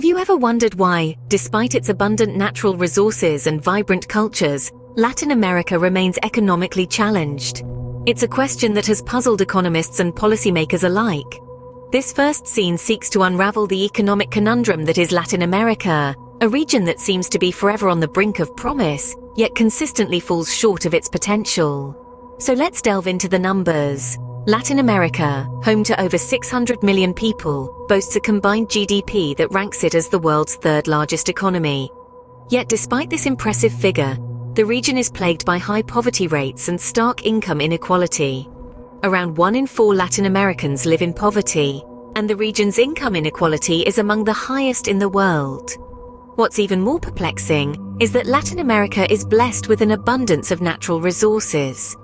Have you ever wondered why, despite its abundant natural resources and vibrant cultures, Latin America remains economically challenged? It's a question that has puzzled economists and policymakers alike. This first scene seeks to unravel the economic conundrum that is Latin America, a region that seems to be forever on the brink of promise, yet consistently falls short of its potential. So let's delve into the numbers. Latin America, home to over 600 million people, boasts a combined GDP that ranks it as the world's third largest economy. Yet despite this impressive figure, the region is plagued by high poverty rates and stark income inequality. Around 1 in 4 Latin Americans live in poverty, and the region's income inequality is among the highest in the world. What's even more perplexing is that Latin America is blessed with an abundance of natural resources.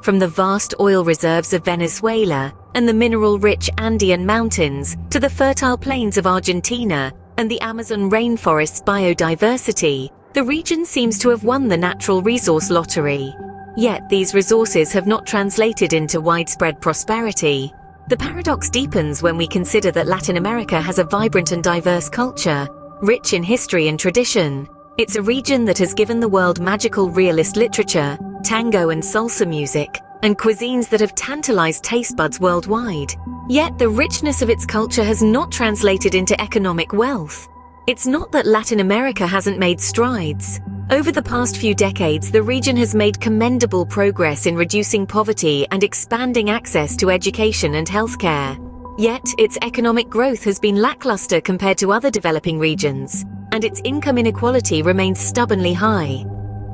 From the vast oil reserves of Venezuela and the mineral-rich Andean mountains to the fertile plains of Argentina and the Amazon rainforest's biodiversity, the region seems to have won the natural resource lottery. Yet these resources have not translated into widespread prosperity. The paradox deepens when we consider that Latin America has a vibrant and diverse culture, rich in history and tradition. It's a region that has given the world magical realist literature, tango and salsa music, and cuisines that have tantalized taste buds worldwide. Yet the richness of its culture has not translated into economic wealth. It's not that Latin America hasn't made strides. Over the past few decades, the region has made commendable progress in reducing poverty and expanding access to education and healthcare. Yet, its economic growth has been lackluster compared to other developing regions, and its income inequality remains stubbornly high.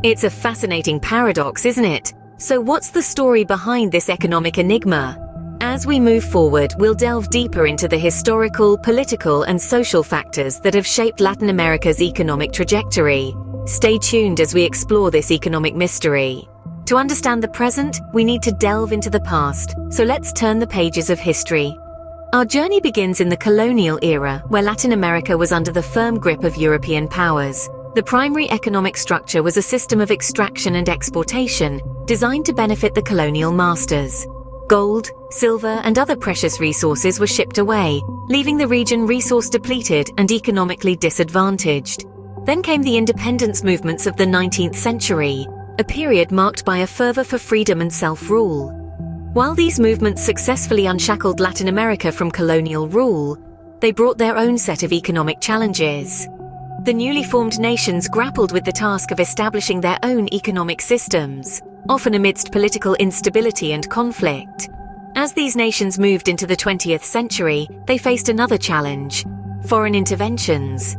It's a fascinating paradox, isn't it? So what's the story behind this economic enigma? As we move forward, we'll delve deeper into the historical, political, and social factors that have shaped Latin America's economic trajectory. Stay tuned as we explore this economic mystery. To understand the present, we need to delve into the past, so let's turn the pages of history. Our journey begins in the colonial era, where Latin America was under the firm grip of European powers. The primary economic structure was a system of extraction and exportation, designed to benefit the colonial masters. Gold, silver, and other precious resources were shipped away, leaving the region resource-depleted and economically disadvantaged. Then came the independence movements of the 19th century, a period marked by a fervor for freedom and self-rule. While these movements successfully unshackled Latin America from colonial rule, they brought their own set of economic challenges. The newly formed nations grappled with the task of establishing their own economic systems, often amidst political instability and conflict. As these nations moved into the 20th century, they faced another challenge: foreign interventions.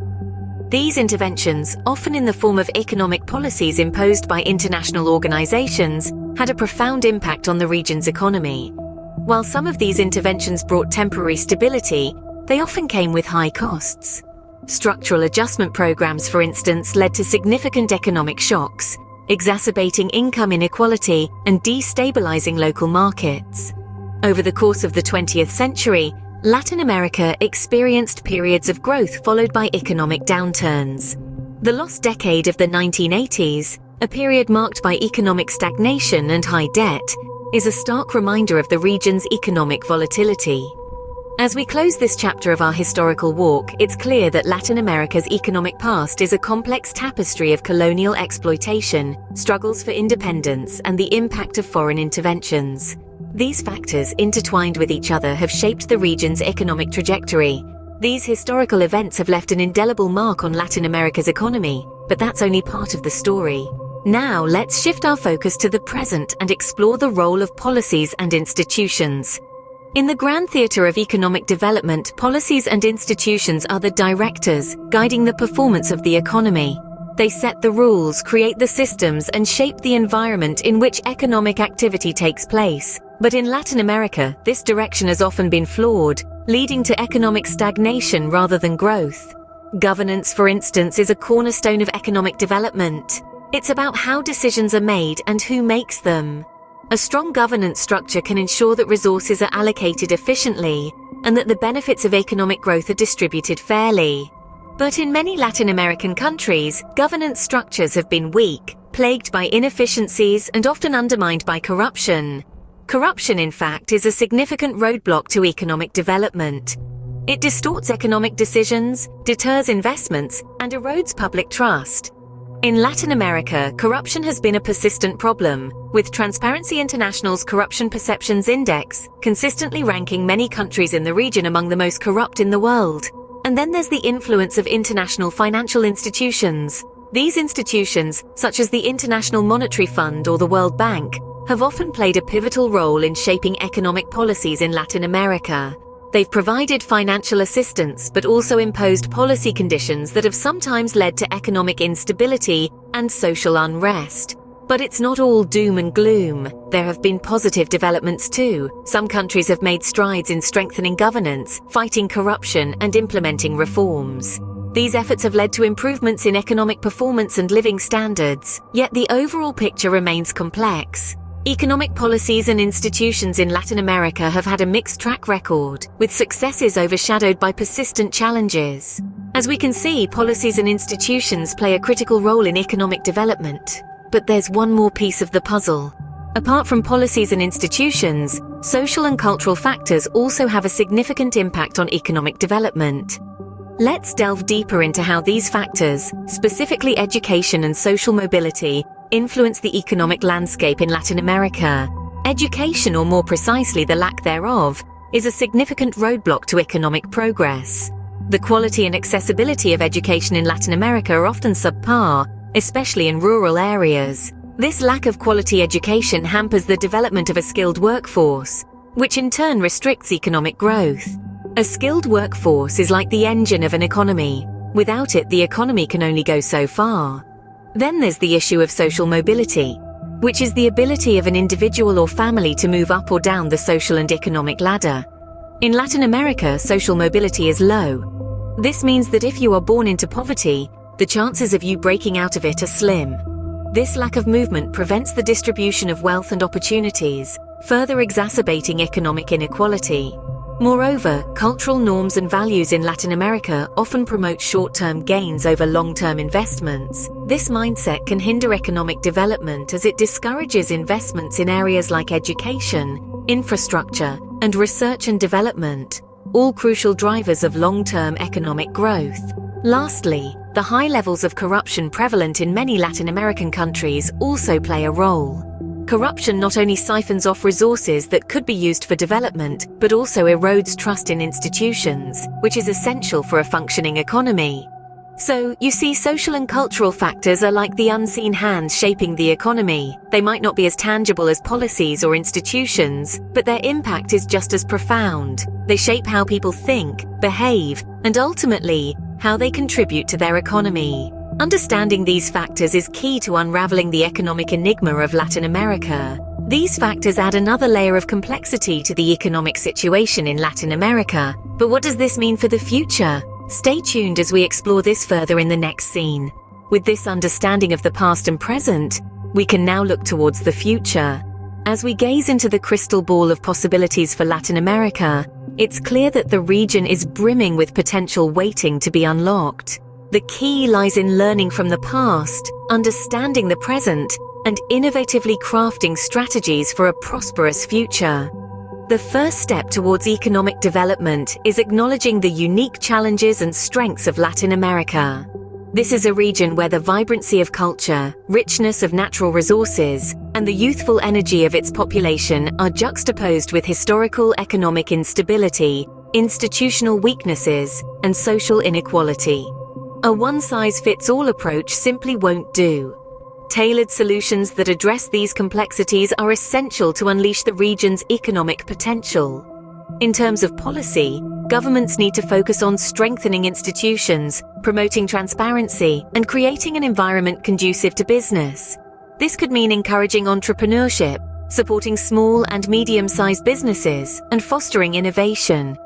These interventions, often in the form of economic policies imposed by international organizations, had a profound impact on the region's economy. While some of these interventions brought temporary stability, they often came with high costs. Structural adjustment programs, for instance, led to significant economic shocks, exacerbating income inequality and destabilizing local markets. Over the course of the 20th century, Latin America experienced periods of growth followed by economic downturns. The lost decade of the 1980s, a period marked by economic stagnation and high debt, is a stark reminder of the region's economic volatility. As we close this chapter of our historical walk, it's clear that Latin America's economic past is a complex tapestry of colonial exploitation, struggles for independence, and the impact of foreign interventions. These factors, intertwined with each other, have shaped the region's economic trajectory. These historical events have left an indelible mark on Latin America's economy, but that's only part of the story. Now, let's shift our focus to the present and explore the role of policies and institutions. In the grand theatre of economic development, policies and institutions are the directors, guiding the performance of the economy. They set the rules, create the systems, and shape the environment in which economic activity takes place. But in Latin America, this direction has often been flawed, leading to economic stagnation rather than growth. Governance, for instance, is a cornerstone of economic development. It's about how decisions are made and who makes them. A strong governance structure can ensure that resources are allocated efficiently and that the benefits of economic growth are distributed fairly. But in many Latin American countries, governance structures have been weak, plagued by inefficiencies and often undermined by corruption. Corruption, in fact, is a significant roadblock to economic development. It distorts economic decisions, deters investments, and erodes public trust. In Latin America, corruption has been a persistent problem, with Transparency International's Corruption Perceptions Index consistently ranking many countries in the region among the most corrupt in the world. And then there's the influence of international financial institutions. These institutions, such as the International Monetary Fund or the World Bank, have often played a pivotal role in shaping economic policies in Latin America. They've provided financial assistance but also imposed policy conditions that have sometimes led to economic instability and social unrest. But it's not all doom and gloom. There have been positive developments too. Some countries have made strides in strengthening governance, fighting corruption, and implementing reforms. These efforts have led to improvements in economic performance and living standards. Yet the overall picture remains complex. Economic policies and institutions in Latin America have had a mixed track record, with successes overshadowed by persistent challenges. As we can see, policies and institutions play a critical role in economic development. But there's one more piece of the puzzle. Apart from policies and institutions, social and cultural factors also have a significant impact on economic development. Let's delve deeper into how these factors, specifically education and social mobility, influence the economic landscape in Latin America. Education, or more precisely the lack thereof, is a significant roadblock to economic progress. The quality and accessibility of education in Latin America are often subpar, especially in rural areas. This lack of quality education hampers the development of a skilled workforce, which in turn restricts economic growth. A skilled workforce is like the engine of an economy. Without it, the economy can only go so far. Then there's the issue of social mobility, which is the ability of an individual or family to move up or down the social and economic ladder. In Latin America, social mobility is low. This means that if you are born into poverty, the chances of you breaking out of it are slim. This lack of movement prevents the distribution of wealth and opportunities, further exacerbating economic inequality. Moreover, cultural norms and values in Latin America often promote short-term gains over long-term investments. This mindset can hinder economic development as it discourages investments in areas like education, infrastructure, and research and development, all crucial drivers of long-term economic growth. Lastly, the high levels of corruption prevalent in many Latin American countries also play a role. Corruption not only siphons off resources that could be used for development, but also erodes trust in institutions, which is essential for a functioning economy. So, you see, social and cultural factors are like the unseen hands shaping the economy. They might not be as tangible as policies or institutions, but their impact is just as profound. They shape how people think, behave, and ultimately, how they contribute to their economy. Understanding these factors is key to unraveling the economic enigma of Latin America. These factors add another layer of complexity to the economic situation in Latin America. But what does this mean for the future? Stay tuned as we explore this further in the next scene. With this understanding of the past and present, we can now look towards the future. As we gaze into the crystal ball of possibilities for Latin America, it's clear that the region is brimming with potential waiting to be unlocked. The key lies in learning from the past, understanding the present, and innovatively crafting strategies for a prosperous future. The first step towards economic development is acknowledging the unique challenges and strengths of Latin America. This is a region where the vibrancy of culture, richness of natural resources, and the youthful energy of its population are juxtaposed with historical economic instability, institutional weaknesses, and social inequality. A one-size-fits-all approach simply won't do. Tailored solutions that address these complexities are essential to unleash the region's economic potential. In terms of policy, governments need to focus on strengthening institutions, promoting transparency, and creating an environment conducive to business. This could mean encouraging entrepreneurship, supporting small and medium-sized businesses, and fostering innovation.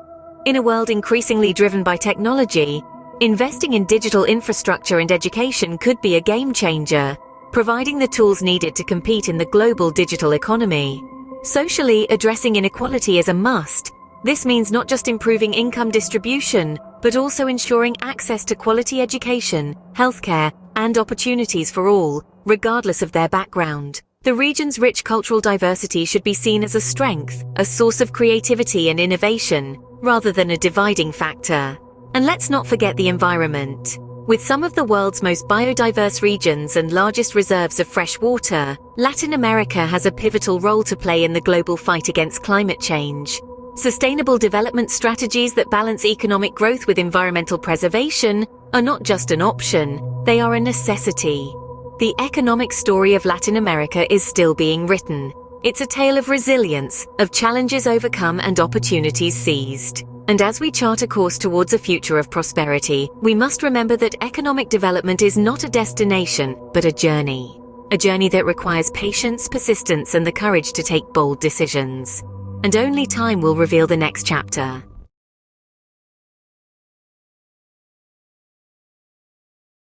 In a world increasingly driven by technology, investing in digital infrastructure and education could be a game changer, providing the tools needed to compete in the global digital economy. Socially, addressing inequality is a must. This means not just improving income distribution, but also ensuring access to quality education, healthcare, and opportunities for all, regardless of their background. The region's rich cultural diversity should be seen as a strength, a source of creativity and innovation, rather than a dividing factor. And let's not forget the environment. With some of the world's most biodiverse regions and largest reserves of fresh water, Latin America has a pivotal role to play in the global fight against climate change. Sustainable development strategies that balance economic growth with environmental preservation are not just an option, they are a necessity. The economic story of Latin America is still being written. It's a tale of resilience, of challenges overcome and opportunities seized. And as we chart a course towards a future of prosperity, we must remember that economic development is not a destination, but a journey. A journey that requires patience, persistence, and the courage to take bold decisions. And only time will reveal the next chapter.